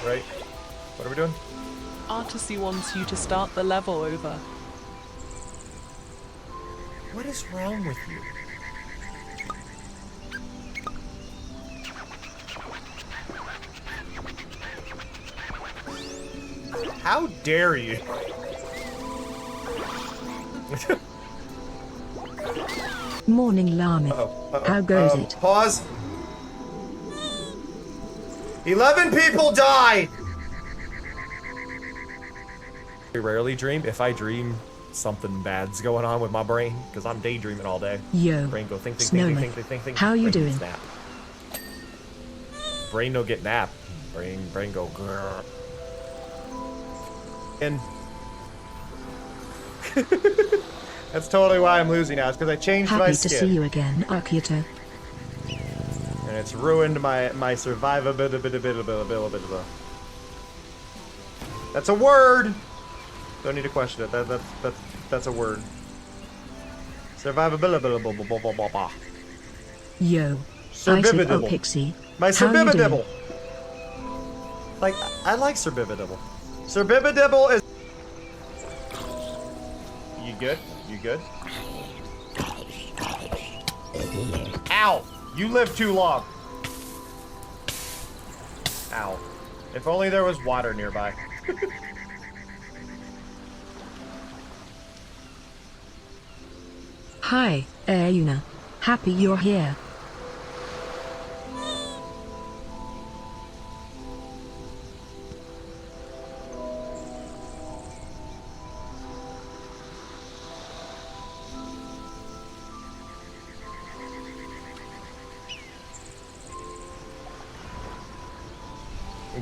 right? What are we doing? Artisy wants you to start the level over. What is wrong with you? How dare you? Morning, Llama. How goes it? Pause. 11 people died! I rarely dream. If I dream, something bad's going on with my brain, because I'm daydreaming all day. Yo, Brain go think. how you brain doing? Nap. Brain no get nap. Brain go grrr. And that's totally why I'm losing now. It's because I changed my Happy skin. to see you again, Akito. And it's ruined my survivability. That's a word. Don't need to question it. That's a word. Survivability. Yo, Surbibidibble. Pixie. My How you doing? Surbibidibble. Like, I like Surbibidibble. Surbibidibble is... You good? You good? Ow! You live too long. Ow. If only there was water nearby. Hi, Ayuna. Happy you're here.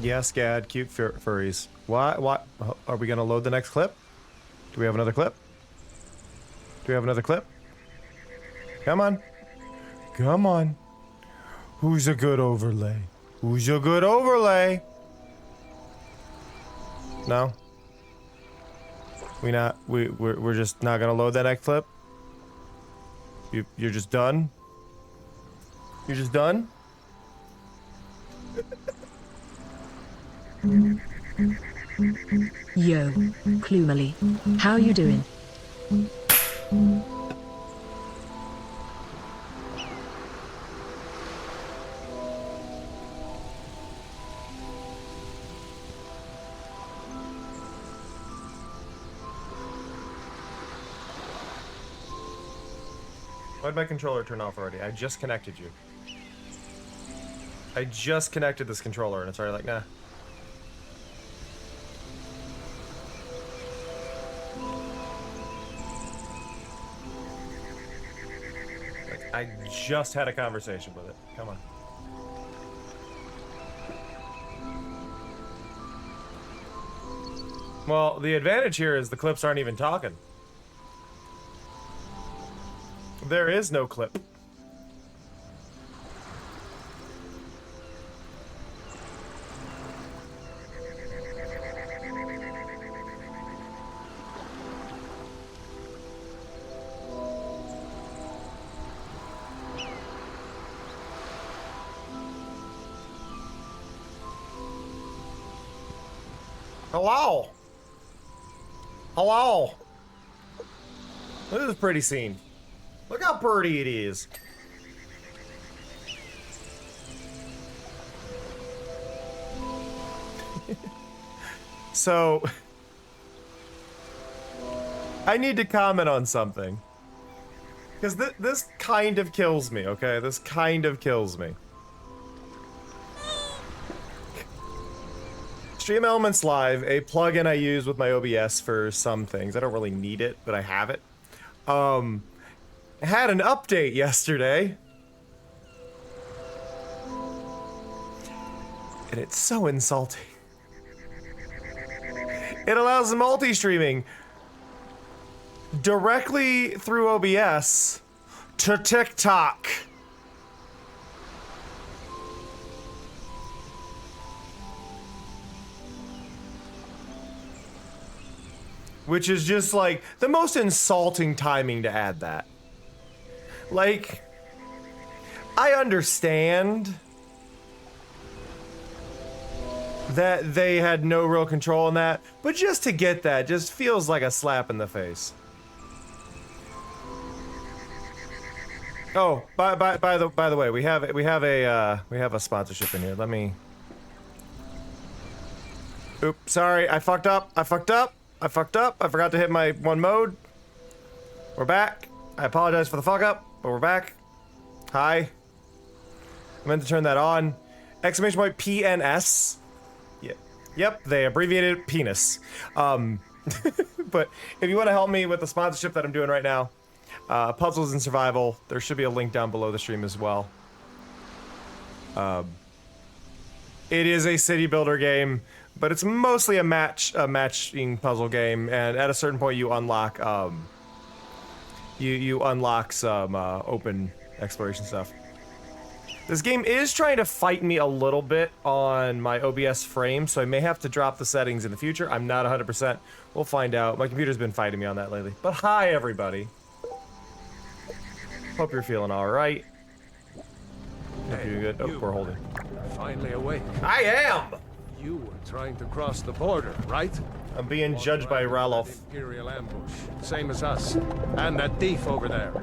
Yes, Gad, cute furries. Why? Are we gonna load the next clip? Do we have another clip? Do we have another clip? Come on. Come on. Who's a good overlay? Who's a good overlay? No? We're just not gonna load that next clip? You're just done? You're just done? Yo, Klumali. How you doing? Why'd my controller turn off already? I just connected you. I just connected this controller and it's already like, nah. Like, I just had a conversation with it. Come on. Well, the advantage here is the clips aren't even talking. There is no clip. Hello? Hello? This is a pretty scene. Look how pretty it is. So, I need to comment on something. Because this kind of kills me, okay? This kind of kills me. Stream Elements Live, a plugin I use with my OBS for some things. I don't really need it, but I have it. Had an update yesterday. And it's so insulting. It allows multi-streaming directly through OBS to TikTok. Which is just like the most insulting timing to add that. Like, I understand that they had no real control in that, but just to get that just feels like a slap in the face. Oh, by the way, we have a sponsorship in here. Let me. Oops, sorry, I fucked up. I forgot to hit my one mode. We're back. I apologize for the fuck up, but we're back. Hi. I meant to turn that on. Exclamation point PNS. Yeah. Yep, they abbreviated penis. But if you want to help me with the sponsorship that I'm doing right now, Puzzles and Survival, there should be a link down below the stream as well. It is a city builder game, but it's mostly a matching puzzle game, and at a certain point you unlock you unlock some open exploration stuff. This game is trying to fight me a little bit on my OBS frame, so I may have to drop the settings in the future. I'm not 100%. We'll find out. My computer's been fighting me on that lately. But hi, everybody. Hope you're feeling all right. Hope you're good. Oh, we're holding. Finally awake. I am! You were trying to cross the border, right? I'm being judged by Ralof. Imperial ambush, same as us. And that thief over there.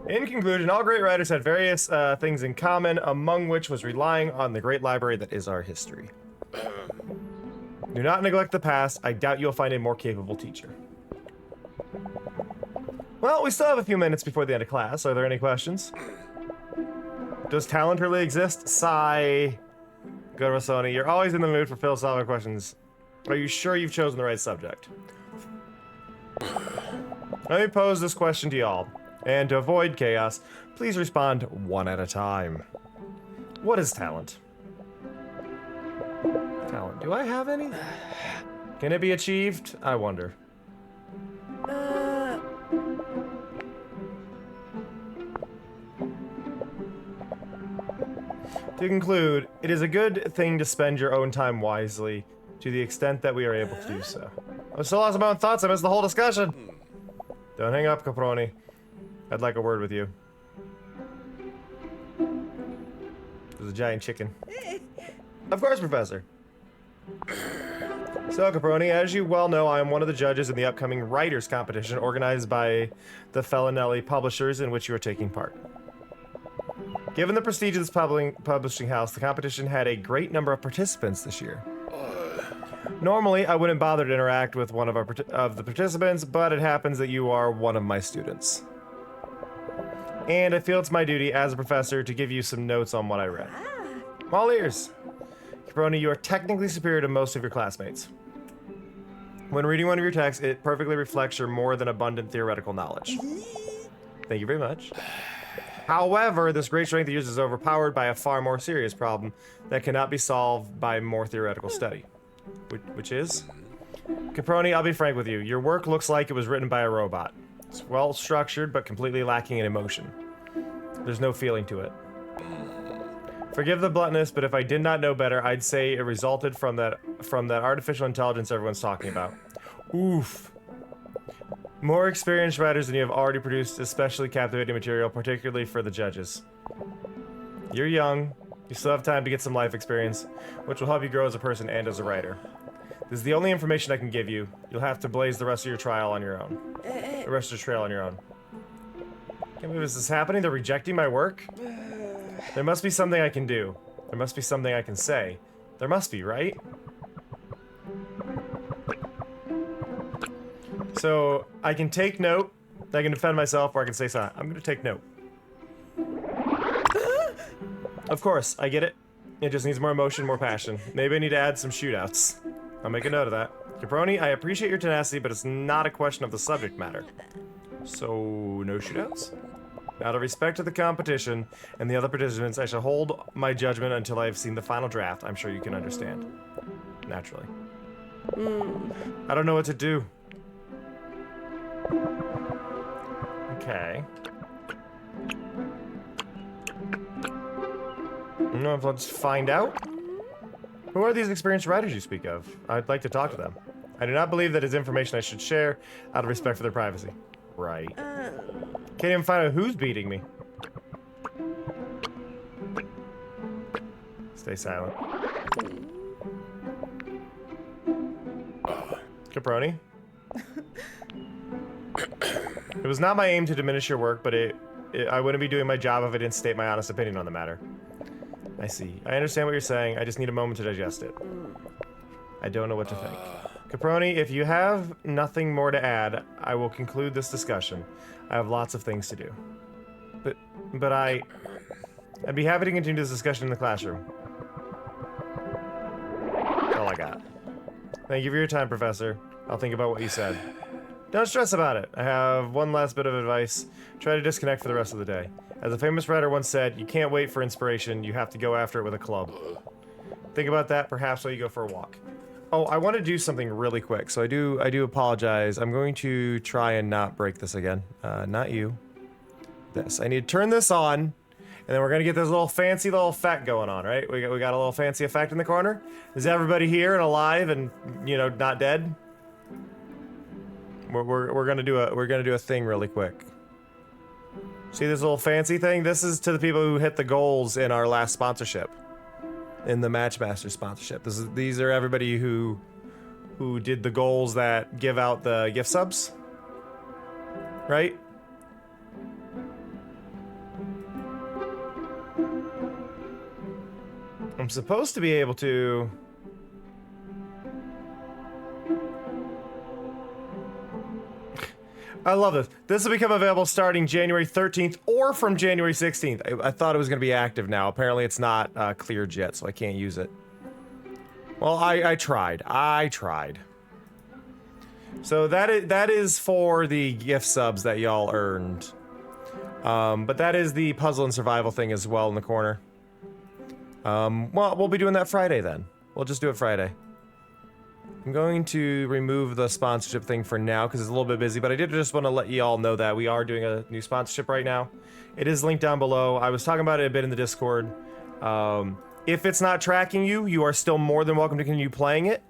In conclusion, all great writers had various things in common, among which was relying on the great library that is our history. Do not neglect the past. I doubt you'll find a more capable teacher. Well, we still have a few minutes before the end of class. Are there any questions? Does talent really exist? Sigh. Go to Sony. You're always in the mood for philosophical questions. Are you sure you've chosen the right subject? Let me pose this question to y'all. And to avoid chaos, please respond one at a time. What is talent? Talent. Do I have any? Can it be achieved? I wonder. To conclude, it is a good thing to spend your own time wisely, to the extent that we are able to do so. I'm still lost my own thoughts. I missed the whole discussion. Don't hang up, Caproni. I'd like a word with you. There's a giant chicken. Of course, Professor. So, Caproni, as you well know, I am one of the judges in the upcoming writers competition organized by the Fellinelli publishers in which you are taking part. Given the prestige of this publishing house, the competition had a great number of participants this year. Normally, I wouldn't bother to interact with one of the participants, but it happens that you are one of my students. And I feel it's my duty as a professor to give you some notes on what I read. I'm all ears. Caproni, you are technically superior to most of your classmates. When reading one of your texts, it perfectly reflects your more than abundant theoretical knowledge. Thank you very much. However, this great strength of yours is overpowered by a far more serious problem that cannot be solved by more theoretical study. Which is? Caproni, I'll be frank with you. Your work looks like it was written by a robot. It's well structured, but completely lacking in emotion. There's no feeling to it. Forgive the bluntness, but if I did not know better, I'd say it resulted from that artificial intelligence everyone's talking about. Oof. More experienced writers than you have already produced especially captivating material, particularly for the judges. You're young. You still have time to get some life experience, which will help you grow as a person and as a writer. This is the only information I can give you. You'll have to blaze the rest of your trail on your own. Can't believe this is happening. They're rejecting my work. There must be something I can do. There must be something I can say. There must be, right? So, I can take note, I can defend myself, or I can say something. I'm gonna take note. Of course, I get it. It just needs more emotion, more passion. Maybe I need to add some shootouts. I'll make a note of that. Caproni, I appreciate your tenacity, but it's not a question of the subject matter. So, no shootouts? Out of respect to the competition and the other participants, I shall hold my judgment until I have seen the final draft. I'm sure you can understand. Naturally. I don't know what to do. Okay. No, let's find out. Who are these experienced writers you speak of? I'd like to talk to them. I do not believe that is information I should share out of respect for their privacy. Right. Can't even find out who's beating me. Stay silent. Caproni. It was not my aim to diminish your work, but I wouldn't be doing my job if I didn't state my honest opinion on the matter. I see. I understand what you're saying. I just need a moment to digest it. I don't know what to think. Caproni, if you have nothing more to add, I will conclude this discussion. I have lots of things to do. But I'd be happy to continue this discussion in the classroom. That's all I got. Thank you for your time, Professor. I'll think about what you said. Don't stress about it. I have one last bit of advice. Try to disconnect for the rest of the day. As a famous writer once said, you can't wait for inspiration, you have to go after it with a club. Think about that, perhaps while you go for a walk. Oh, I want to do something really quick, so I do apologize. I'm going to try and not break this again. Not you. This. I need to turn this on, and then we're gonna get this little fancy little effect going on, right? We got a little fancy effect in the corner. Is everybody here and alive and, you know, not dead? We're gonna do a thing really quick. See this little fancy thing? This is to the people who hit the goals in our last sponsorship, in the Matchmaster sponsorship. These are everybody who did the goals that give out the gift subs, right? I'm supposed to be able to. I love this. This will become available starting January 13th or from January 16th. I thought it was going to be active now. Apparently it's not cleared yet, so I can't use it. Well, I tried. So that is for the gift subs that y'all earned. But that is the puzzle and survival thing as well in the corner. Well, we'll be doing that Friday then. We'll just do it Friday. I'm going to remove the sponsorship thing for now because it's a little bit busy, but I did just want to let you all know that we are doing a new sponsorship right now. It is linked down below. I was talking about it a bit in the Discord. If it's not tracking you, you are still more than welcome to continue playing it.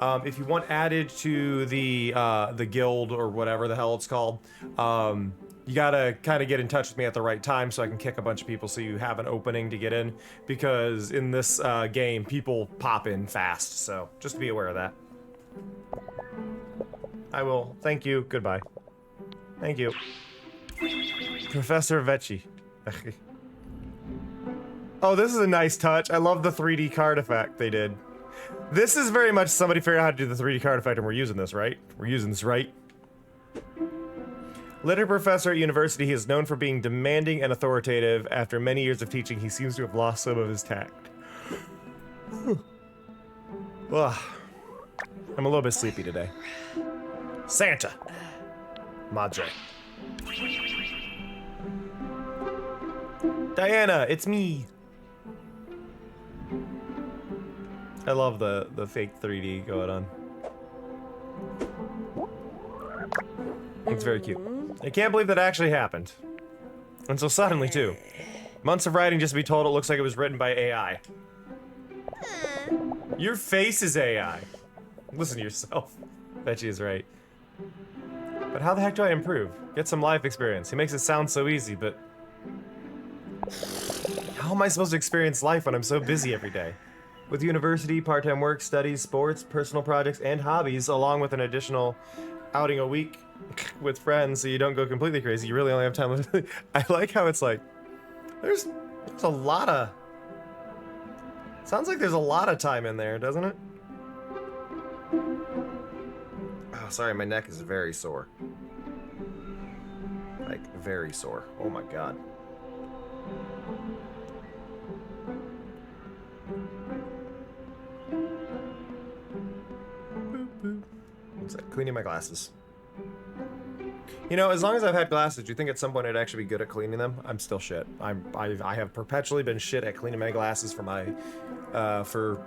If you want added to the guild or whatever the hell it's called, you gotta kind of get in touch with me at the right time so I can kick a bunch of people so you have an opening to get in, because in this game, people pop in fast, so just be aware of that. I will. Thank you. Goodbye. Thank you. Professor Vecchi. Oh, this is a nice touch. I love the 3D card effect they did. This is very much somebody figured out how to do the 3D card effect, and we're using this, right? We're using this, right? Literature professor at university, he is known for being demanding and authoritative. After many years of teaching, he seems to have lost some of his tact. Ugh. I'm a little bit sleepy today. Santa! Madre. Diana, it's me! I love the fake 3D going on. It's very cute. I can't believe that actually happened. And so suddenly, too. Months of writing just to be told it looks like it was written by AI. Your face is AI. Listen to yourself. Bet she is right. But how the heck do I improve? Get some life experience. He makes it sound so easy, but... how am I supposed to experience life when I'm so busy every day? With university, part-time work, studies, sports, personal projects, and hobbies, along with an additional outing a week with friends so you don't go completely crazy, you really only have time. I like how it's like, there's a lot of... sounds like there's a lot of time in there, doesn't it? Oh, sorry, my neck is very sore. Like, very sore. Oh my god. Boop, boop. What's that? Cleaning my glasses. You know, as long as I've had glasses, do you think at some point I'd actually be good at cleaning them? I'm still shit. I have perpetually been shit at cleaning my glasses for my, for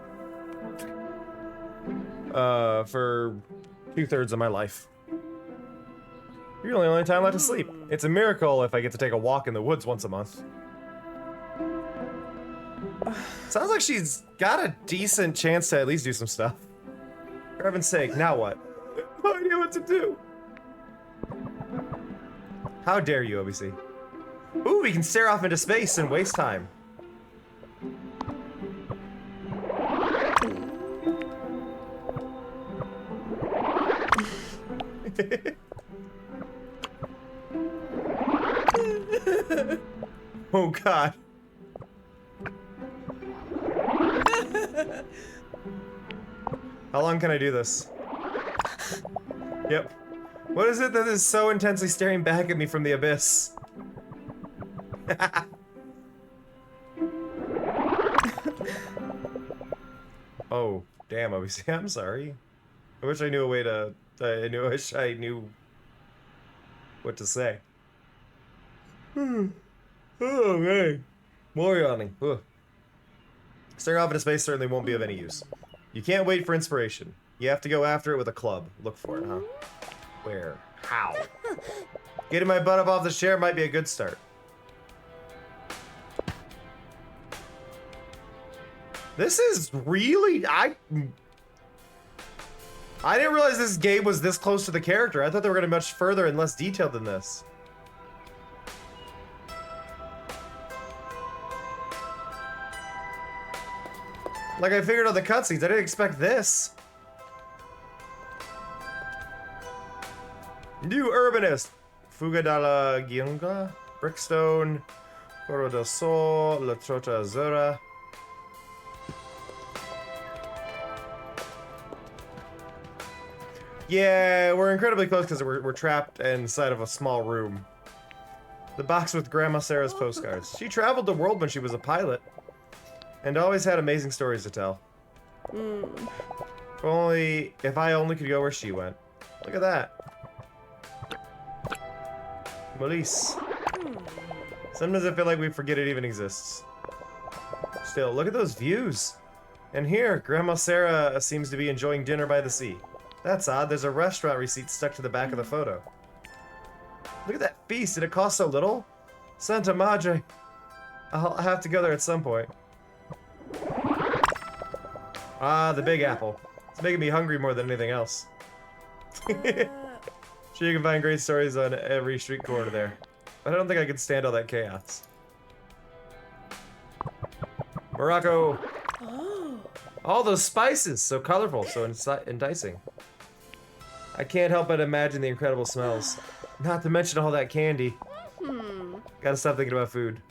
2/3 of my life. You're the only time left to sleep. It's a miracle if I get to take a walk in the woods once a month. Sounds like she's got a decent chance to at least do some stuff. For heaven's sake, now what? No idea what to do. How dare you, OBC? Ooh, we can stare off into space and waste time. Oh god. How long can I do this? Yep. What is it that is so intensely staring back at me from the abyss? Oh, damn, obviously. I'm sorry. I wish I knew a way to... I wish I knew what to say. Oh, man. More yawning. Ugh. Staring off into space certainly won't be of any use. You can't wait for inspiration. You have to go after it with a club. Look for it, huh? Where? How? Getting my butt up off the chair might be a good start. This is really... I didn't realize this game was this close to the character. I thought they were going to be much further and less detailed than this. Like, I figured out the cutscenes. I didn't expect this. New Urbanist. Fuga dalla Giunga. Brickstone. Coro del Sol. La Trota Azzurra. Yeah, we're incredibly close because we're trapped inside of a small room. The box with Grandma Sarah's postcards. She traveled the world when she was a pilot. And always had amazing stories to tell. If I only could go where she went. Look at that. Melisse. Sometimes I feel like we forget it even exists. Still, look at those views. And here, Grandma Sarah seems to be enjoying dinner by the sea. That's odd, there's a restaurant receipt stuck to the back of the photo. Look at that feast, did it cost so little? Santa Madre. I'll have to go there at some point. Ah, the Big Apple. It's making me hungry more than anything else. Sure, you can find great stories on every street corner there. But I don't think I can stand all that chaos. Morocco! All those spices! So colorful, so enticing. I can't help but imagine the incredible smells. Not to mention all that candy. Gotta stop thinking about food.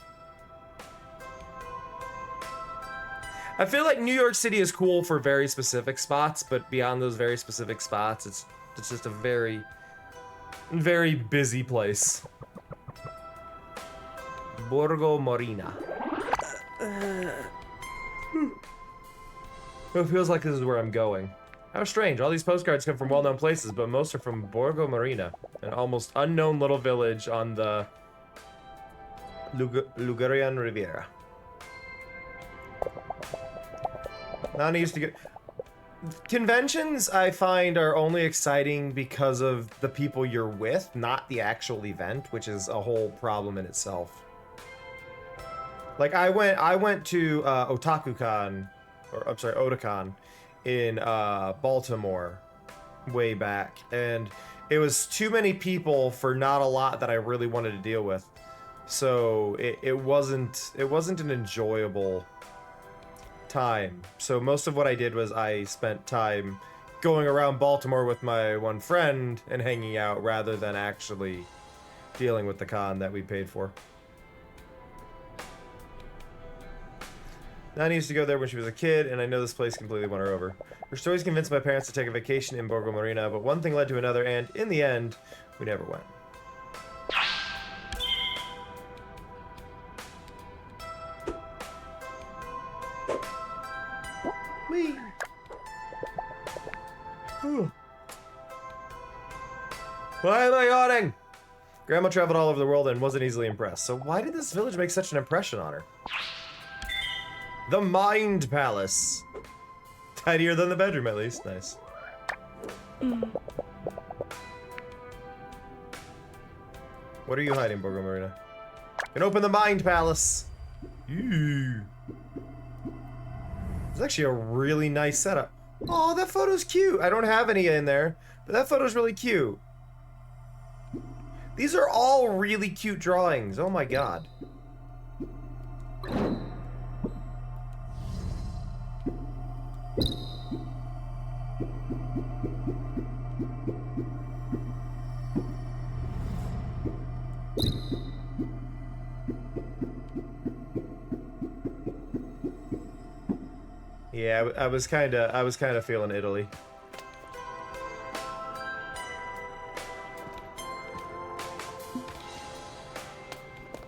I feel like New York City is cool for very specific spots, but beyond those very specific spots, it's just a very, very busy place. Borgo Marina. It feels like this is where I'm going. How strange, all these postcards come from well-known places, but most are from Borgo Marina, an almost unknown little village on the Ligurian Riviera. Nani used to get... Conventions, I find, are only exciting because of the people you're with, not the actual event, which is a whole problem in itself. Like, I went to Otaku-Con, or I'm sorry, Otakon, in Baltimore way back, and it was too many people for not a lot that I really wanted to deal with. So it wasn't an enjoyable time. So most of what I did was I spent time going around Baltimore with my one friend and hanging out rather than actually dealing with the con that we paid for. Nani used to go there when she was a kid, and I know this place completely won her over. Her stories convinced my parents to take a vacation in Borgo Marina, but one thing led to another, and in the end, we never went. Whee! Why am I yawning? Grandma traveled all over the world and wasn't easily impressed, so why did this village make such an impression on her? The Mind Palace. Tidier than the bedroom, at least. Nice. What are you hiding, Borgo Marina? You can open the Mind Palace. Ew. It's actually a really nice setup. Oh, that photo's cute. I don't have any in there, but that photo's really cute. These are all really cute drawings. Oh my god. Yeah, I was kind of feeling Italy.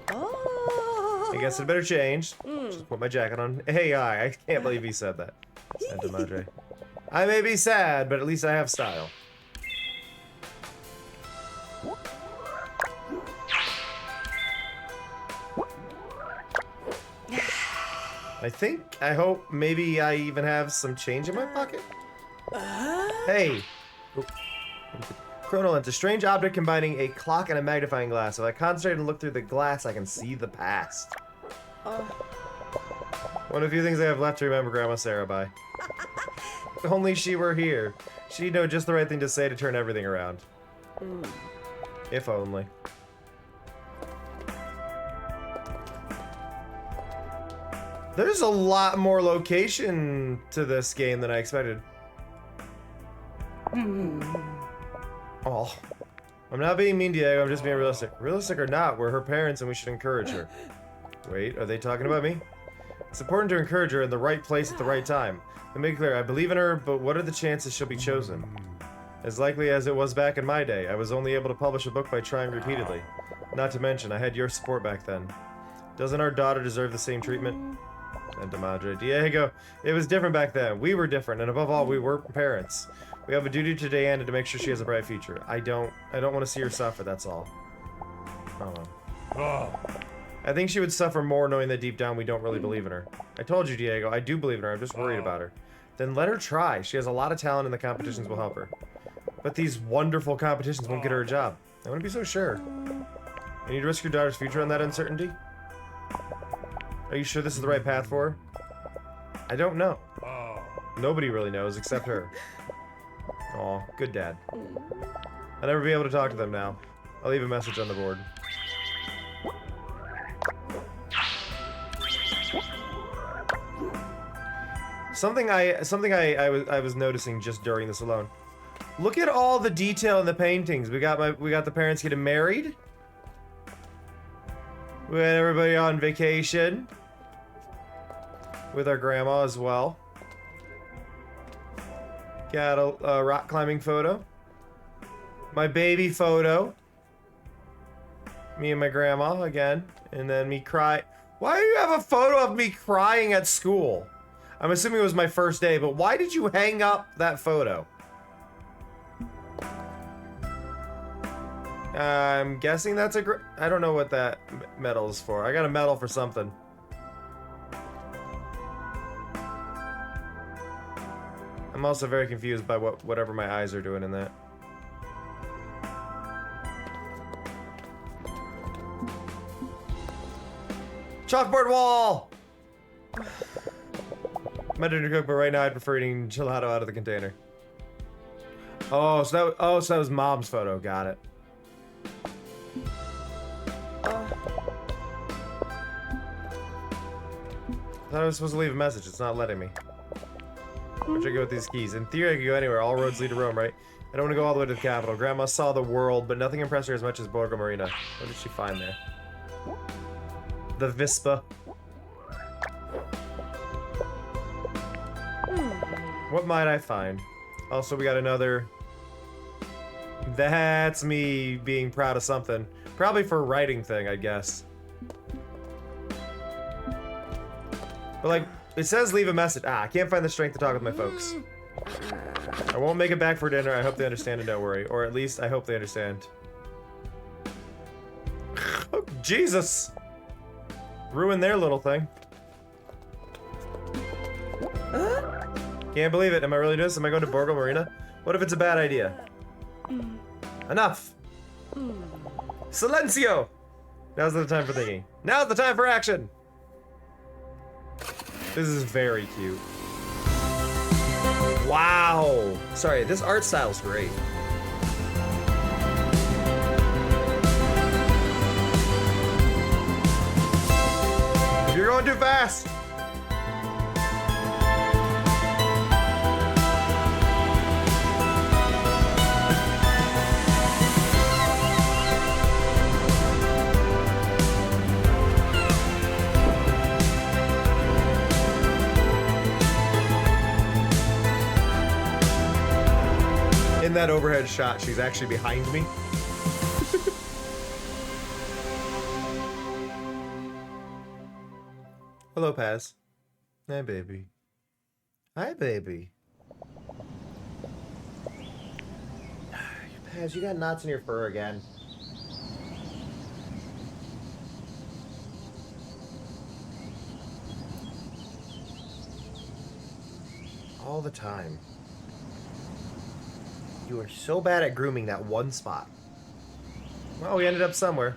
I guess it better change. Just put my jacket on. Hey, I can't believe he said that. Santa Madre. I may be sad, but at least I have style. I hope, maybe I even have some change in my pocket. Hey. Chronolens, a strange object combining a clock and a magnifying glass. If I concentrate and look through the glass, I can see the past. One of the few things I have left to remember Grandma Sarah by. If only she were here. She'd know just the right thing to say to turn everything around. If only. There's a lot more location to this game than I expected. Oh. I'm not being mean, Diego, I'm just being realistic. Realistic or not, we're her parents and we should encourage her. Wait, are they talking about me? It's important to encourage her in the right place at the right time. Let me make it clear, I believe in her, but what are the chances she'll be chosen? As likely as it was back in my day, I was only able to publish a book by trying repeatedly. Not to mention, I had your support back then. Doesn't our daughter deserve the same treatment? Santa Madre. Diego, it was different back then. We were different, and above all, we were parents. We have a duty to Diana to make sure she has a bright future. I don't want to see her suffer, that's all. I think she would suffer more knowing that deep down we don't really believe in her. I told you, Diego, I do believe in her, I'm just worried about her. Then let her try. She has a lot of talent and the competitions will help her. But these wonderful competitions won't get her a job. I wouldn't be so sure. You need to risk your daughter's future on that uncertainty? Are you sure this is the right path for her? I don't know. Nobody really knows except her. Aw, good dad. I'll never be able to talk to them now. I'll leave a message on the board. Something I was noticing just during this alone. Look at all the detail in the paintings. We got the parents getting married. We had everybody on vacation. With our grandma as well. Got a rock climbing photo. My baby photo. Me and my grandma again. And then me cry. Why do you have a photo of me crying at school? I'm assuming it was my first day, but why did you hang up that photo? I'm guessing that's I don't know what that medal is for. I got a medal for something. I'm also very confused by whatever my eyes are doing in that. Chalkboard wall! I'm ready to cook, but right now I'd prefer eating gelato out of the container. Oh, so that was Mom's photo. Got it. I thought I was supposed to leave a message. It's not letting me. Where'd I go with these keys? In theory, I could go anywhere. All roads lead to Rome, right? I don't want to go all the way to the capital. Grandma saw the world, but nothing impressed her as much as Borgo Marina. What did she find there? The Vispa. What might I find? Also, we got another... That's me being proud of something. Probably for a writing thing, I guess. But like, it says leave a message. I can't find the strength to talk with my folks. I won't make it back for dinner. I hope they understand and don't worry. Or at least, I hope they understand. Oh, Jesus! Ruin their little thing. Can't believe it. Am I really doing this? Am I going to Borgo Marina? What if it's a bad idea? Enough! Silencio! Now's the time for thinking. Now's the time for action! This is very cute. Wow! Sorry, this art style's great. You're going too fast! that overhead shot, she's actually behind me. Hello, Paz. Hi, baby. Hi, baby. Paz, you got knots in your fur again. All the time. You are so bad at grooming that one spot. Well, we ended up somewhere.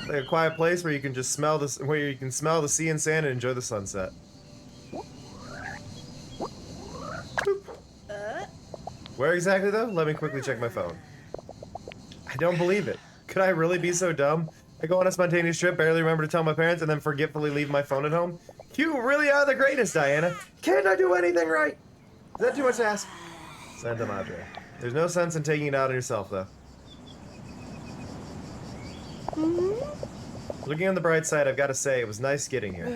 Like a quiet place where you can just smell this, where you can smell the sea and sand and enjoy the sunset. Where exactly though? Let me quickly check my phone. I don't believe it. Could I really be so dumb? I go on a spontaneous trip, barely remember to tell my parents, and then forgetfully leave my phone at home? You really are the greatest, Diana. Can't I do anything right? Is that too much to ask? Santa Madre. There's no sense in taking it out on yourself, though. Looking on the bright side, I've got to say, it was nice getting here.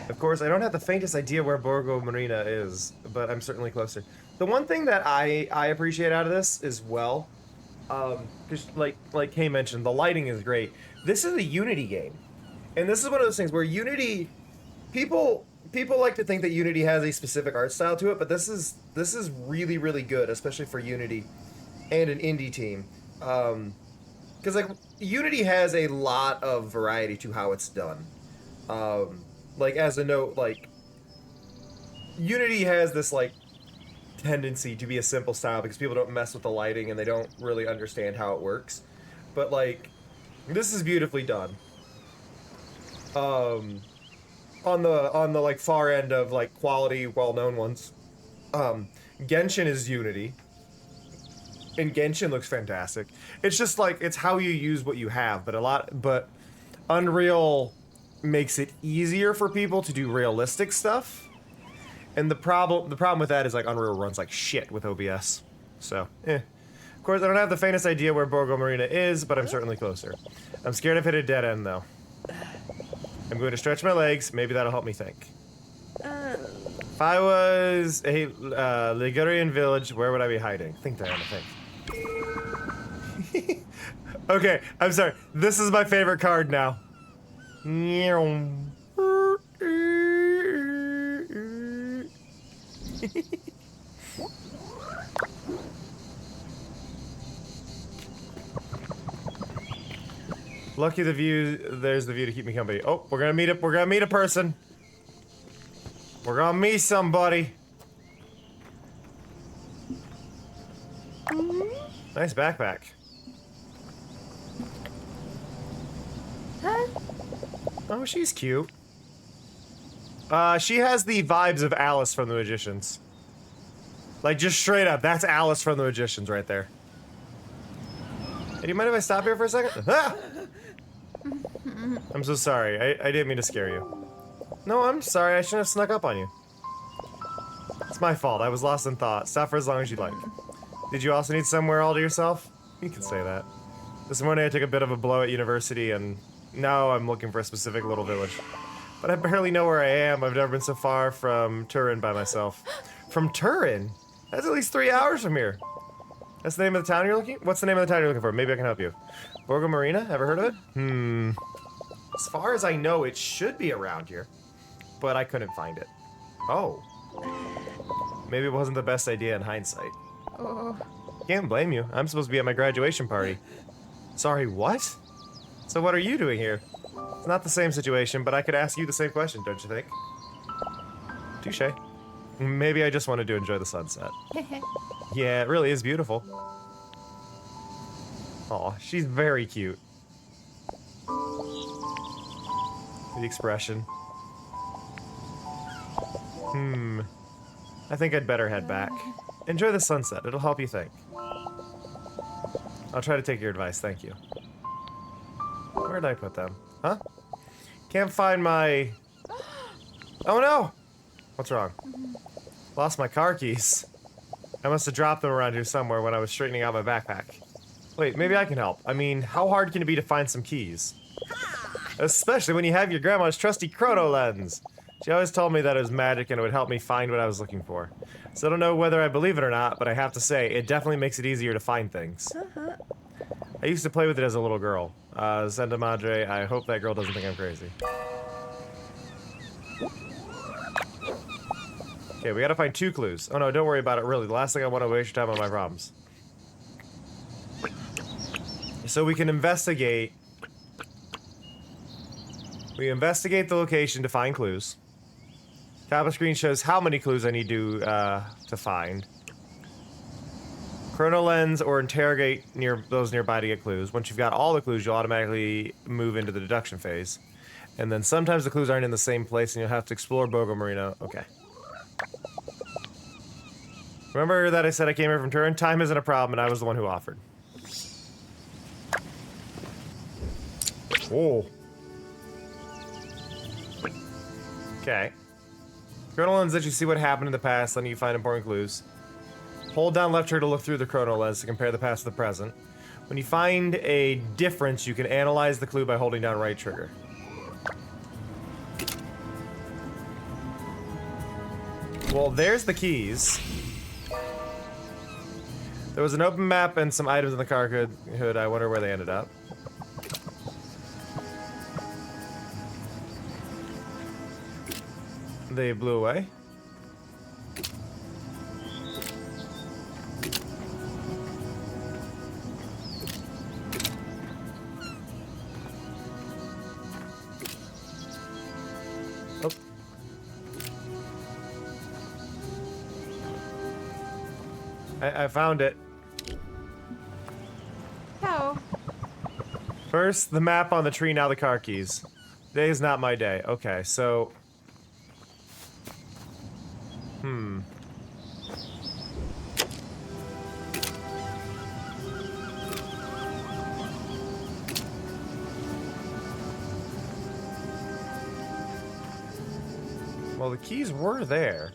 Of course, I don't have the faintest idea where Borgo Marina is, but I'm certainly closer. The one thing that I appreciate out of this as well, because like Kay mentioned, the lighting is great. This is a Unity game, and this is one of those things where Unity, people like to think that Unity has a specific art style to it, but this is really, really good, especially for Unity and an indie team. Because like Unity has a lot of variety to how it's done. Like as a note, like Unity has this like tendency to be a simple style because people don't mess with the lighting and they don't really understand how it works. But like this is beautifully done. On the like far end of like quality, well-known ones, Genshin is Unity. And Genshin looks fantastic. It's just like, it's how you use what you have, but Unreal makes it easier for people to do realistic stuff. And the problem with that is like Unreal runs like shit with OBS. So, eh. Of course, I don't have the faintest idea where Borgo Marina is, but I'm certainly closer. I'm scared I've hit a dead end though. I'm going to stretch my legs, maybe that'll help me think. If I was a Ligurian village, where would I be hiding? Think, Diana, think. Okay, I'm sorry. This is my favorite card now. Lucky the view. There's the view to keep me company. Oh, we're gonna meet a person. We're gonna meet somebody. Nice backpack. Huh? Oh, she's cute. She has the vibes of Alice from the Magicians. Like, just straight up, that's Alice from the Magicians right there. Hey, do you mind if I stop here for a second? Ah! I'm so sorry. I didn't mean to scare you. No, I'm sorry. I shouldn't have snuck up on you. It's my fault. I was lost in thought. Stop for as long as you'd like. Did you also need somewhere all to yourself? You can say that. This morning I took a bit of a blow at university, and now I'm looking for a specific little village. But I barely know where I am. I've never been so far from Turin by myself. From Turin? That's at least 3 hours from here. That's the name of the town you're looking? What's the name of the town you're looking for? Maybe I can help you. Borgo Marina? Ever heard of it? As far as I know, it should be around here. But I couldn't find it. Oh. Maybe it wasn't the best idea in hindsight. Oh. Can't blame you. I'm supposed to be at my graduation party. Sorry, what? So what are you doing here? It's not the same situation, but I could ask you the same question, don't you think? Touche. Maybe I just wanted to enjoy the sunset. Yeah, it really is beautiful. Aw, she's very cute. The expression. I think I'd better head back. Enjoy the sunset. It'll help you think. I'll try to take your advice, thank you. Where'd I put them? Huh? Can't find my... Oh no! What's wrong? Lost my car keys. I must have dropped them around here somewhere when I was straightening out my backpack. Wait, maybe I can help. I mean, how hard can it be to find some keys? Especially when you have your grandma's trusty chrono lens. She always told me that it was magic and it would help me find what I was looking for. So I don't know whether I believe it or not, but I have to say, it definitely makes it easier to find things. I used to play with it as a little girl. Santa Madre, I hope that girl doesn't think I'm crazy. Okay, we gotta find 2 clues. Oh no, don't worry about it, really. The last thing I want to waste your time on my problems. So we can investigate. We investigate the location to find clues. Top of screen shows how many clues I need to find. Chrono lens or interrogate those nearby to get clues. Once you've got all the clues, you'll automatically move into the deduction phase. And then sometimes the clues aren't in the same place and you'll have to explore Bogo Marino. Okay. Remember that I said I came here from Turin? Time isn't a problem and I was the one who offered. Whoa. Okay. Chrono lens lets you see what happened in the past, letting you find important clues. Hold down left trigger to look through the chrono lens to compare the past to the present. When you find a difference, you can analyze the clue by holding down right trigger. Well, there's the keys. There was an open map and some items in the car hood. I wonder where they ended up. They blew away. Oh. I found it. Oh. First, the map on the tree, now the car keys. Today is not my day. Okay, so... Well, the keys were there.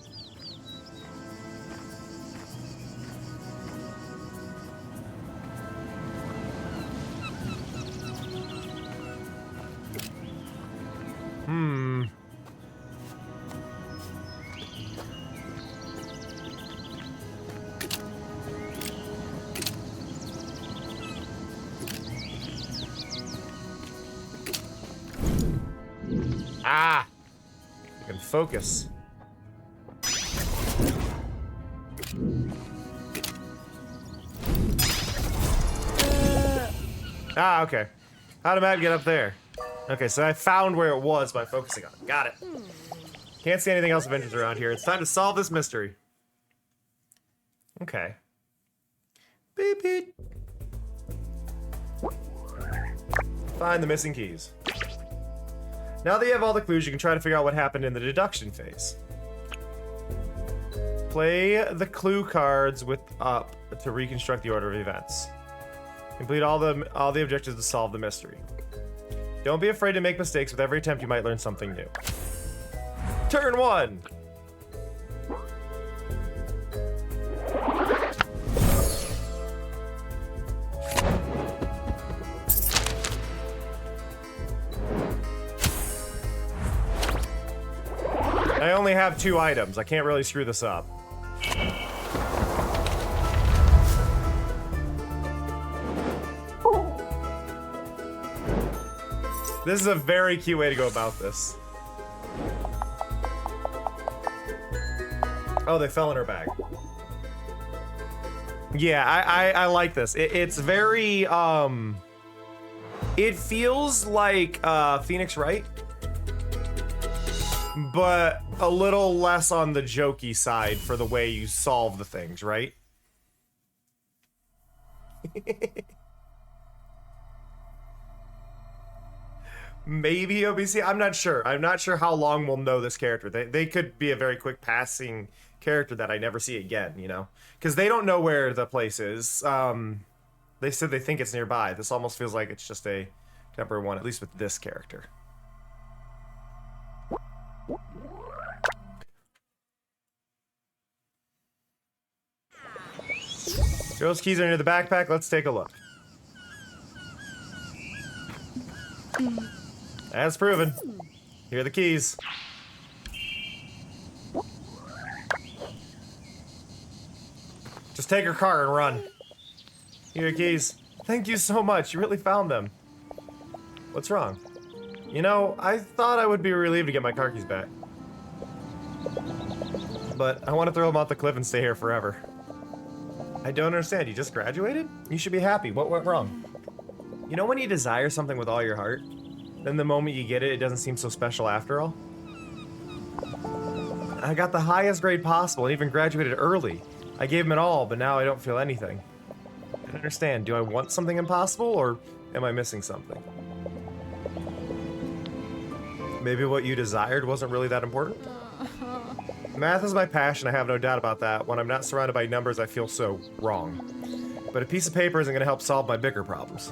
Ah! I can focus. Ah, okay. How did Matt get up there? Okay, so I found where it was by focusing on it. Got it. Can't see anything else of interest around here. It's time to solve this mystery. Okay. Beep beep. Find the missing keys. Now that you have all the clues, you can try to figure out what happened in the deduction phase. Play the clue cards with up to reconstruct the order of events. Complete all the objectives to solve the mystery. Don't be afraid to make mistakes. With every attempt, you might learn something new. Turn 1! I only have 2 items. I can't really screw this up. This is a very cute way to go about this. Oh, they fell in her bag. Yeah, I like this. It's very, it feels like, Phoenix Wright, but a little less on the jokey side for the way you solve the things, right? Maybe OBC, I'm not sure. I'm not sure how long we'll know this character. They could be a very quick passing character that I never see again, you know? Because they don't know where the place is. They said they think it's nearby. This almost feels like it's just a temporary one, at least with this character. Girl's keys are near the backpack. Let's take a look. As proven. Here are the keys. Just take her car and run. Here are your keys. Thank you so much. You really found them. What's wrong? You know, I thought I would be relieved to get my car keys back. But I want to throw them off the cliff and stay here forever. I don't understand. You just graduated? You should be happy. What went wrong? You know when you desire something with all your heart? Then the moment you get it, it doesn't seem so special after all? I got the highest grade possible and even graduated early. I gave them it all, but now I don't feel anything. I don't understand. Do I want something impossible, or am I missing something? Maybe what you desired wasn't really that important? Math is my passion, I have no doubt about that. When I'm not surrounded by numbers, I feel so wrong. But a piece of paper isn't going to help solve my bigger problems.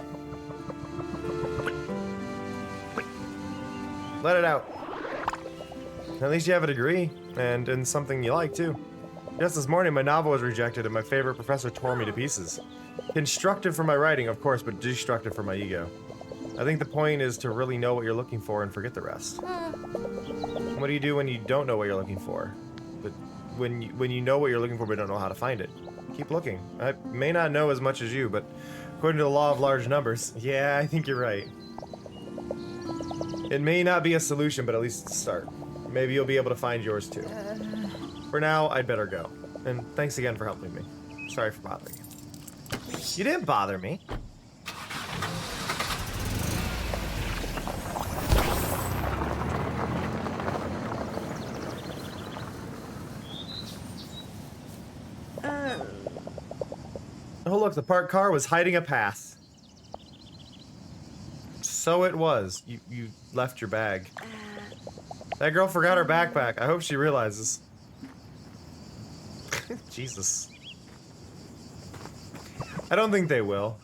Let it out. At least you have a degree, and in something you like, too. Just this morning, my novel was rejected, and my favorite professor tore me to pieces. Constructive for my writing, of course, but destructive for my ego. I think the point is to really know what you're looking for and forget the rest. What do you do when you don't know what you're looking for? But when you know what you're looking for but don't know how to find it? Keep looking. I may not know as much as you, but according to the law of large numbers, yeah, I think you're right. It may not be a solution, but at least it's a start. Maybe you'll be able to find yours too. For now, I'd better go. And thanks again for helping me. Sorry for bothering you. You didn't bother me. Oh look, the parked car was hiding a path. So it was. You left your bag. That girl forgot her backpack. I hope she realizes. Jesus. I don't think they will.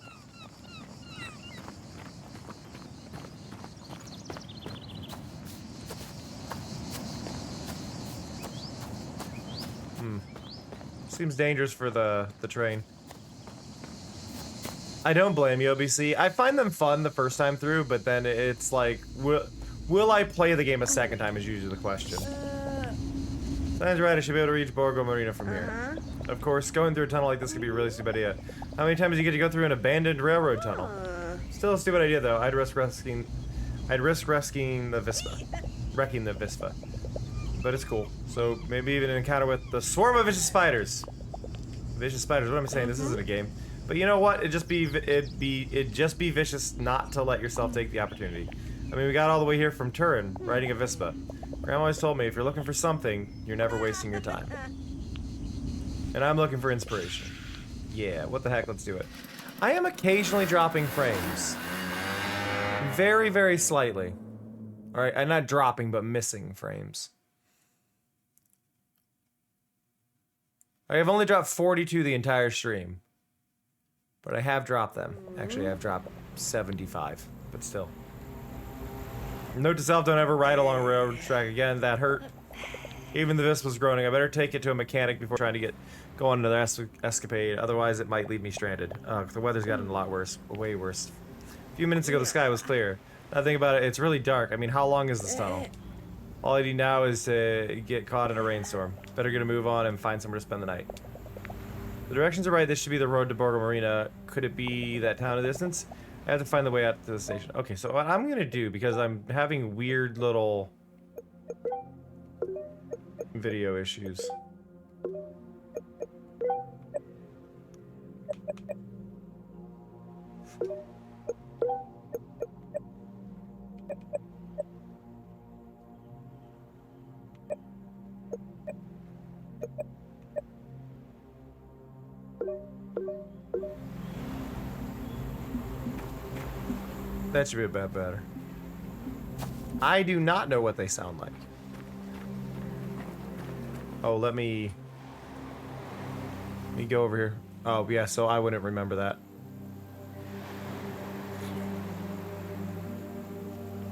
Seems dangerous for the train. I don't blame you, OBC. I find them fun the first time through, but then it's like, will I play the game a second time is usually the question. Sounds right, I should be able to reach Borgo Marina from here. Of course, going through a tunnel like this could be a really stupid idea. How many times do you get to go through an abandoned railroad tunnel? Still a stupid idea though. I'd risk rescuing the Vispa. Wrecking the Vispa. But it's cool. So maybe even an encounter with the swarm of vicious spiders. Vicious spiders, what am I saying? This isn't a game. But you know what? It'd just be vicious not to let yourself take the opportunity. I mean, we got all the way here from Turin, riding a Vispa. Grandma always told me, if you're looking for something, you're never wasting your time. And I'm looking for inspiration. Yeah, what the heck, let's do it. I am occasionally dropping frames. Very, very slightly. Alright, I'm not dropping, but missing frames. I have only dropped 42 the entire stream. But I have dropped them. Actually, I've dropped 75, but still. Note to self, don't ever ride along a railroad track again. That hurt. Even the Vispa's groaning. I better take it to a mechanic before trying to go on another escapade. Otherwise, it might leave me stranded. The weather's gotten a lot worse. Way worse. A few minutes ago, the sky was clear. Now think about it, it's really dark. I mean, how long is this tunnel? All I need now is to get caught in a rainstorm. Better get a move on and find somewhere to spend the night. The directions are right. This should be the road to Borgo Marina. Could it be that town in the distance? I have to find the way out to the station. Okay, so what I'm gonna do, because I'm having weird little video issues. That should be a bit better. I do not know what they sound like. Oh, let me go over here. Oh, yeah, so I wouldn't remember that.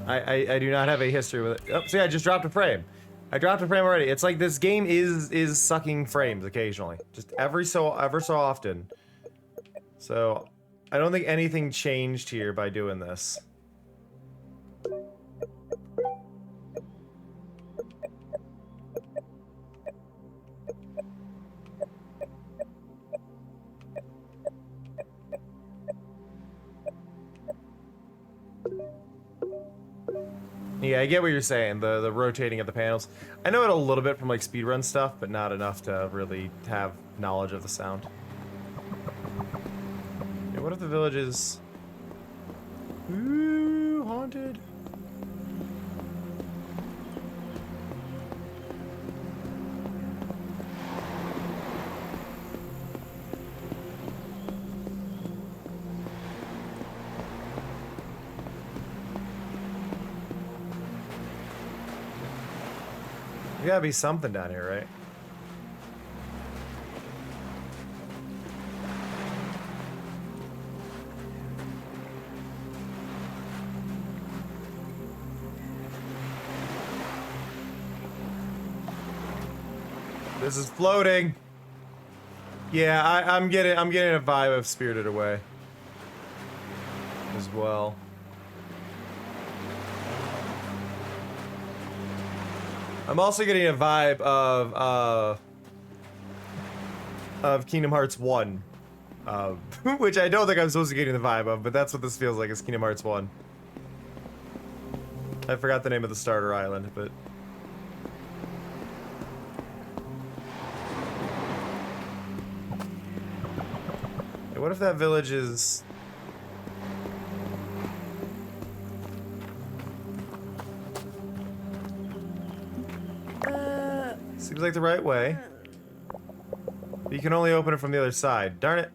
I do not have a history with it. Oh, see, I just dropped a frame. I dropped a frame already. It's like this game is sucking frames occasionally. Just ever so often. So, I don't think anything changed here by doing this. Yeah, I get what you're saying. The rotating of the panels. I know it a little bit from like speedrun stuff, but not enough to really have knowledge of the sound. Yeah, what if the village is... Ooh, haunted. There gotta be something down here, right? This is floating. Yeah, I'm getting a vibe of Spirited Away as well. I'm also getting a vibe of Kingdom Hearts 1, which I don't think I'm supposed to be getting the vibe of, but that's what this feels like. It's Kingdom Hearts 1. I forgot the name of the starter island, but hey, what if that village is? Seems like the right way. But you can only open it from the other side. Darn it.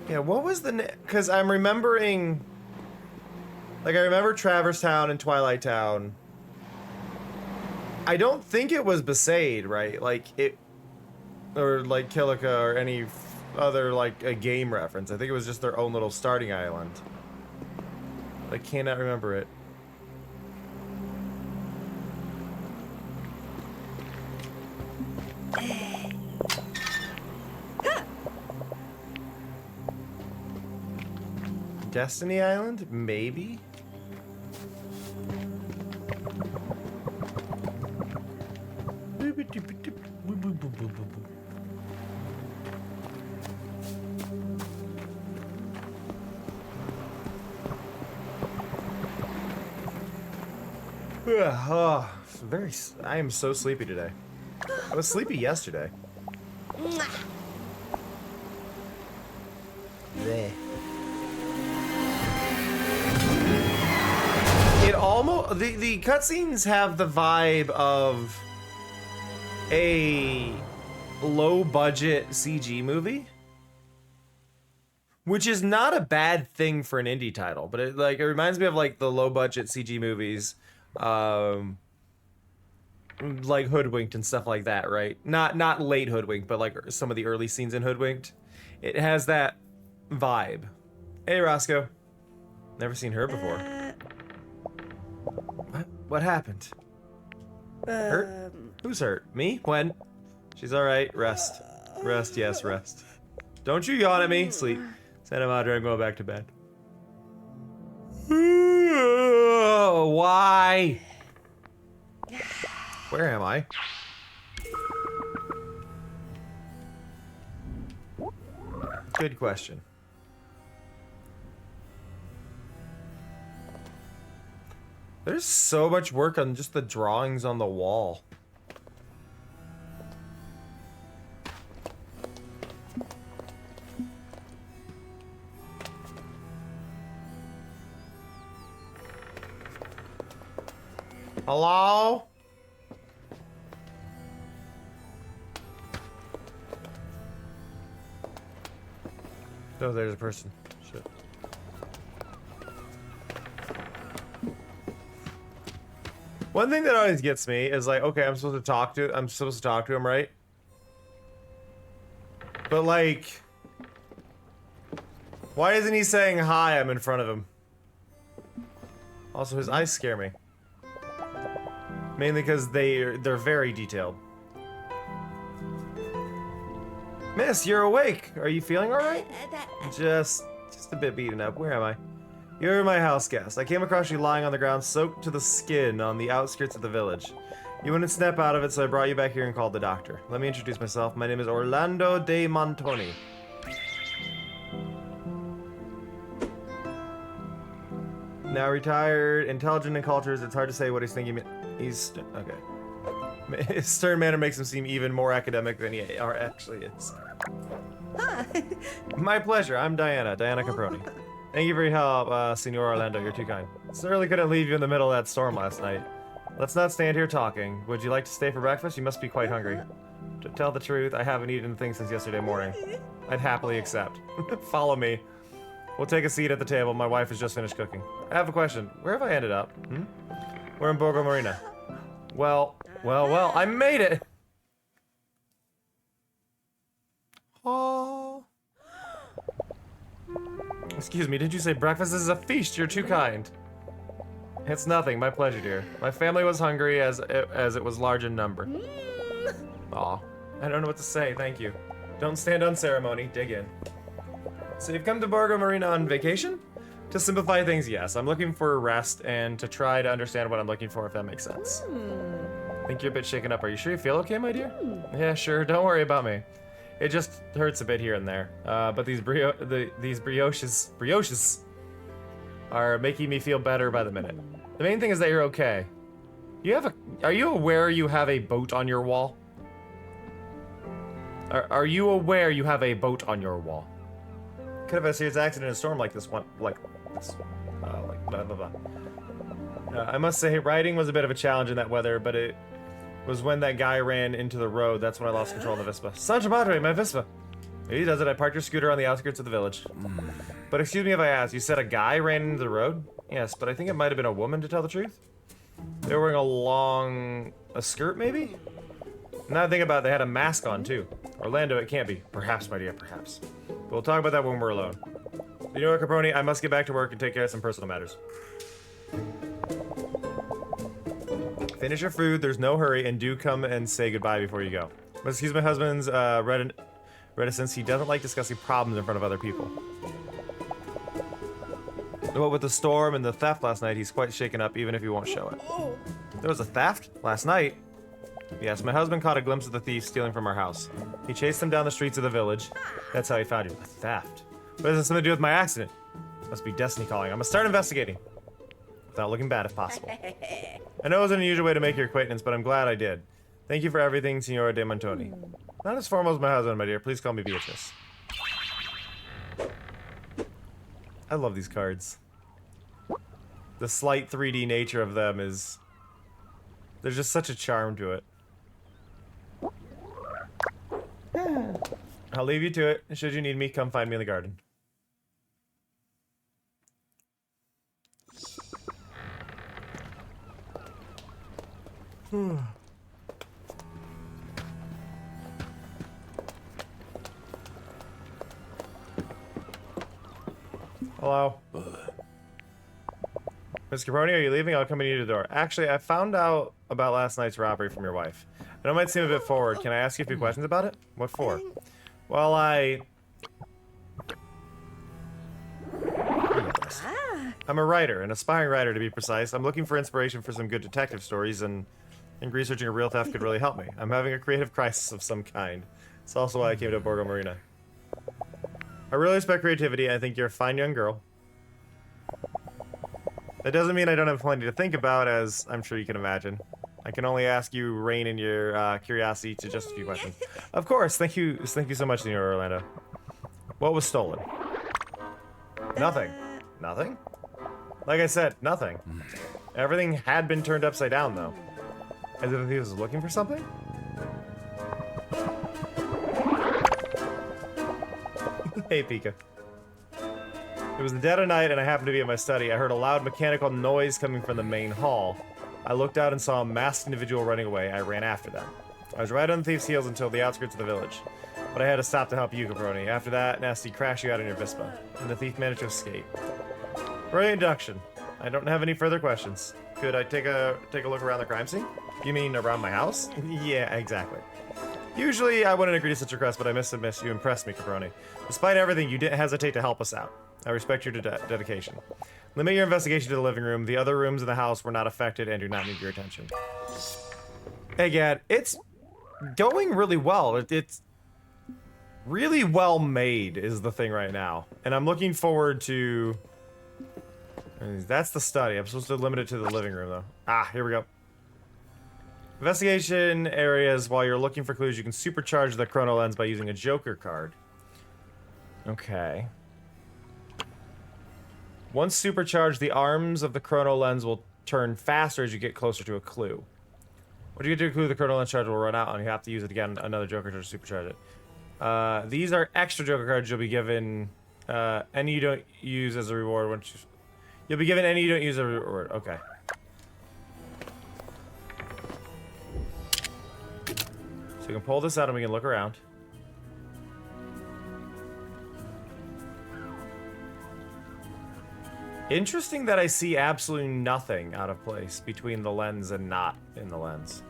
Yeah, what was the because I'm remembering... Like, I remember Traverse Town and Twilight Town. I don't think it was Besaid, right? Like, it... Or, like, Kilika or any other, like, a game reference. I think it was just their own little starting island. I cannot remember it. Destiny Island? Maybe? Oh, I am so sleepy today. I was sleepy yesterday. Bleh. It almost the cutscenes have the vibe of a low budget CG movie, which is not a bad thing for an indie title, but it reminds me of like the low budget CG movies, like Hoodwinked and stuff like that, right? Not late Hoodwinked, but like some of the early scenes in Hoodwinked. It has that vibe. Hey Roscoe, never seen her before. What happened? Hurt? Who's hurt? Me? When? She's alright. Rest. Rest, yes, rest. Don't you yawn at me. Sleep. Santa Madre, I'm going back to bed. Why? Where am I? Good question. There's so much work on just the drawings on the wall. Hello? Oh, there's a person. Shit. One thing that always gets me is like, okay, I'm supposed to talk to him, right? But like, why isn't he saying hi? I'm in front of him. Also, his eyes scare me. Mainly because they're very detailed. Miss, you're awake. Are you feeling all right? Just a bit beaten up. Where am I? You're my house guest. I came across you lying on the ground, soaked to the skin on the outskirts of the village. You wouldn't snap out of it, so I brought you back here and called the doctor. Let me introduce myself. My name is Orlando de Montoni. Now retired, intelligent in cultures. It's hard to say what he's thinking. He's okay. His stern manner makes him seem even more academic than he actually is. My pleasure. I'm Diana Caproni. Thank you for your help, Senor Orlando. You're too kind. Certainly couldn't leave you in the middle of that storm last night. Let's not stand here talking. Would you like to stay for breakfast? You must be quite hungry. To tell the truth, I haven't eaten anything since yesterday morning. I'd happily accept. Follow me. We'll take a seat at the table. My wife has just finished cooking. I have a question. Where have I ended up? We're in Borgo Marina. Well, I made it! Oh. Excuse me, did you say breakfast? This is a feast. You're too kind. It's nothing. My pleasure, dear. My family was hungry as it was large in number. Aw. I don't know what to say. Thank you. Don't stand on ceremony. Dig in. So you've come to Borgo Marina on vacation? To simplify things, yes. I'm looking for a rest and to try to understand what I'm looking for, if that makes sense. I think you're a bit shaken up. Are you sure you feel okay, my dear? Yeah, sure. Don't worry about me. It just hurts a bit here and there. But these brioches are making me feel better by the minute. The main thing is that you're okay. Are you aware you have a boat on your wall? Are you aware you have a boat on your wall? Could have a serious accident in a storm like this one, like blah blah blah. I must say, riding was a bit of a challenge in that weather, but it was when that guy ran into the road. That's when I lost control of the Vespa. Santa Madre, my Vespa. He does it. I parked your scooter on the outskirts of the village. But excuse me if I ask, you said a guy ran into the road? Yes, but I think it might have been a woman, to tell the truth. They were wearing a skirt, maybe? Now I think about it, they had a mask on, too. Orlando, it can't be. Perhaps, my dear, perhaps. But we'll talk about that when we're alone. You know what, Caproni? I must get back to work and take care of some personal matters. Finish your food, there's no hurry, and do come and say goodbye before you go. But excuse my husband's reticence, he doesn't like discussing problems in front of other people. But with the storm and the theft last night, he's quite shaken up, even if he won't show it. There was a theft? Last night? Yes, my husband caught a glimpse of the thief stealing from our house. He chased them down the streets of the village. That's how he found you. A theft? What has this something to do with my accident? Must be destiny calling. I must start investigating. Without looking bad, if possible. I know it was an unusual way to make your acquaintance, but I'm glad I did. Thank you for everything, Signora de Montoni. Not as formal as my husband, my dear. Please call me Beatrice. I love these cards. The slight 3D nature of them is... There's just such a charm to it. I'll leave you to it. Should you need me, come find me in the garden. Hello. Miss Caproni, are you leaving? I'll come and you to the door. Actually, I found out about last night's robbery from your wife. I know it might seem a bit forward. Can I ask you a few questions about it? What for? Well, I'm a writer, an aspiring writer to be precise. I'm looking for inspiration for some good detective stories, and I think researching a real theft could really help me. I'm having a creative crisis of some kind. It's also why I came to Borgo Marina. I really respect creativity, and I think you're a fine young girl. That doesn't mean I don't have plenty to think about, as I'm sure you can imagine. I can only ask you rein in your curiosity to just a few questions. Of course, thank you so much, Senor Orlando. What was stolen? Nothing. Nothing? Like I said, nothing. Everything had been turned upside down, though. As if he was looking for something? Hey, Pika. It was the dead of night, and I happened to be at my study. I heard a loud mechanical noise coming from the main hall. I looked out and saw a masked individual running away. I ran after them. I was right on the thief's heels until the outskirts of the village. But I had to stop to help you, Caproni. After that, Nasty crashed you out in your Vespa, and the thief managed to escape. Brilliant induction. I don't have any further questions. Could I take a look around the crime scene? You mean around my house? Yeah, exactly. Usually, I wouldn't agree to such a request, but I must admit, you impressed me, Caproni. Despite everything, you didn't hesitate to help us out. I respect your dedication. Limit your investigation to the living room. The other rooms in the house were not affected and do not need your attention. Hey, Gad, it's going really well. It's really well made is the thing right now. And I'm looking forward to That's the study. I'm supposed to limit it to the living room, though. Ah, here we go. Investigation areas. While you're looking for clues, you can supercharge the chrono lens by using a Joker card. Okay. Once supercharged, the arms of the chrono lens will turn faster as you get closer to a clue. When you get to a clue, the chrono lens charge will run out, and you have to use it again, another Joker card to supercharge it. These are extra Joker cards you'll be given. Any you don't use as a reward. You'll be given any you don't use as a reward. Okay. So we can pull this out and we can look around. Interesting that I see absolutely nothing out of place between the lens and not in the lens.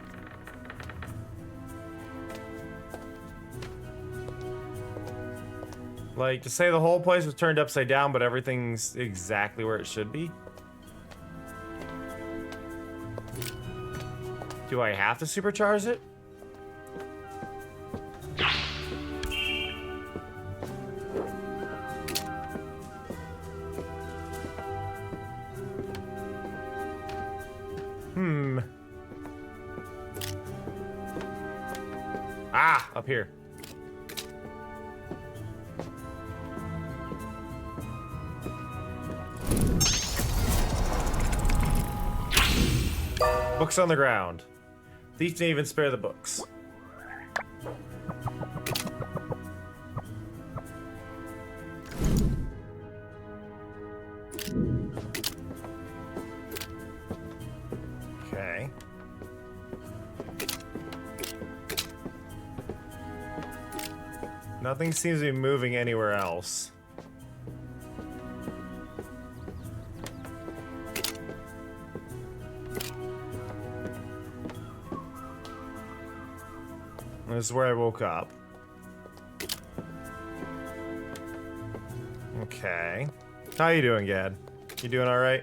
Like, to say the whole place was turned upside down, but everything's exactly where it should be? Do I have to supercharge it? Ah, up here. Books on the ground. Thief didn't even spare the books. Okay. Nothing seems to be moving anywhere else. This is where I woke up. Okay. How you doing, Gad? You doing all right?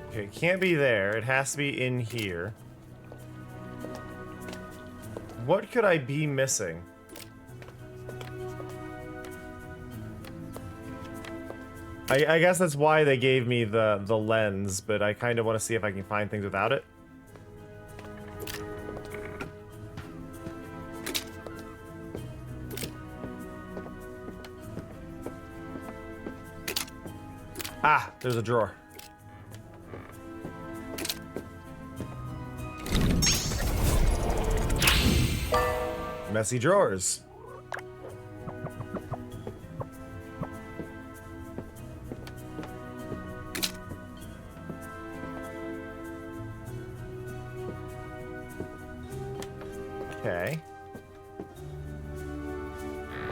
Okay, it can't be there. It has to be in here. What could I be missing? I guess that's why they gave me the lens, but I kind of want to see if I can find things without it. Ah, there's a drawer. Messy drawers. Okay.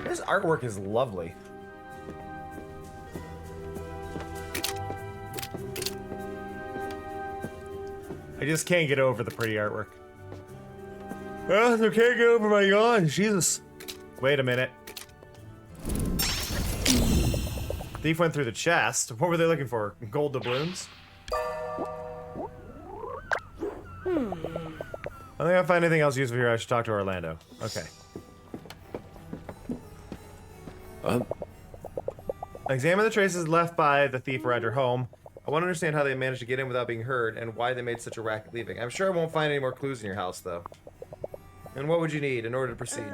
This artwork is lovely. I just can't get over the pretty artwork. I can't get over my yawn. Jesus. Wait a minute. Thief went through the chest. What were they looking for? Gold doubloons? I don't think I find anything else useful here. I should talk to Orlando. Okay. Examine the traces left by the thief around your home. I want to understand how they managed to get in without being heard and why they made such a racket leaving. I'm sure I won't find any more clues in your house, though. And what would you need in order to proceed?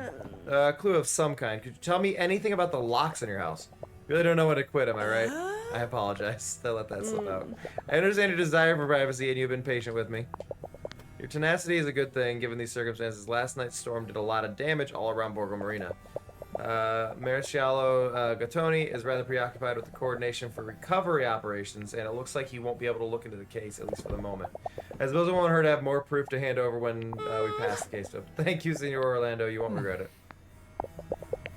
A clue of some kind. Could you tell me anything about the locks in your house? Really don't know when to quit, am I right? I apologize. I let that slip out. I understand your desire for privacy and you've been patient with me. Your tenacity is a good thing, given these circumstances. Last night's storm did a lot of damage all around Borgo Marina. Maresciallo Gattoni is rather preoccupied with the coordination for recovery operations, and it looks like he won't be able to look into the case, at least for the moment. I suppose it won't hurt to have more proof to hand over when we pass the case. So thank you, Senor Orlando. You won't regret it.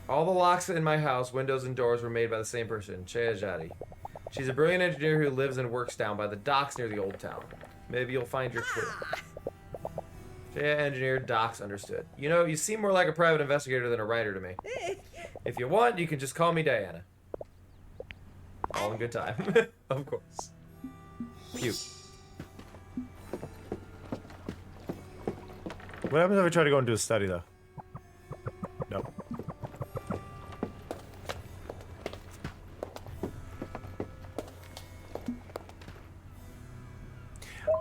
All the locks in my house, windows and doors, were made by the same person, Chea Jadi. She's a brilliant engineer who lives and works down by the docks near the old town. Maybe you'll find your clue. Chea engineer, docks understood. You know, you seem more like a private investigator than a writer to me. If you want, you can just call me Diana. All in good time. Of course. Cute. What happens if I try to go and do a study, though? No.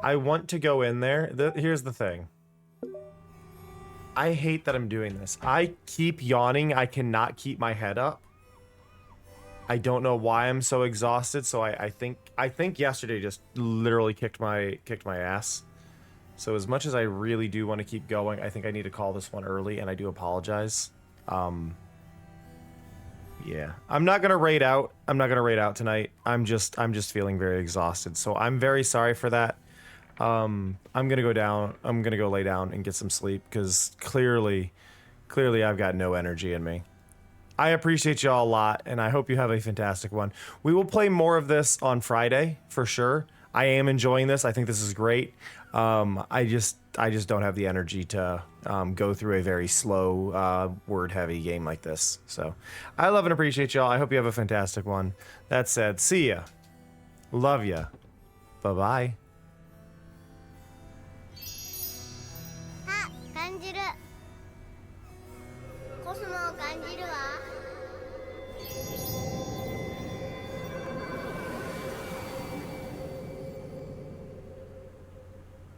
I want to go in there. Here's the thing. I hate that I'm doing this. I keep yawning. I cannot keep my head up. I don't know why I'm so exhausted. So I think yesterday just literally kicked my ass. So as much as I really do want to keep going, I think I need to call this one early, and I do apologize. Yeah, I'm not gonna raid out. I'm not gonna raid out tonight. I'm just feeling very exhausted. So I'm very sorry for that. I'm gonna go down. I'm gonna go lay down and get some sleep because clearly I've got no energy in me. I appreciate y'all a lot, and I hope you have a fantastic one. We will play more of this on Friday for sure. I am enjoying this. I think this is great. I just don't have the energy to go through a very slow, word-heavy game like this. So I love and appreciate y'all. I hope you have a fantastic one. That said, see ya. Love ya. Bye-bye. あ、感じる。コスモを感じるわ。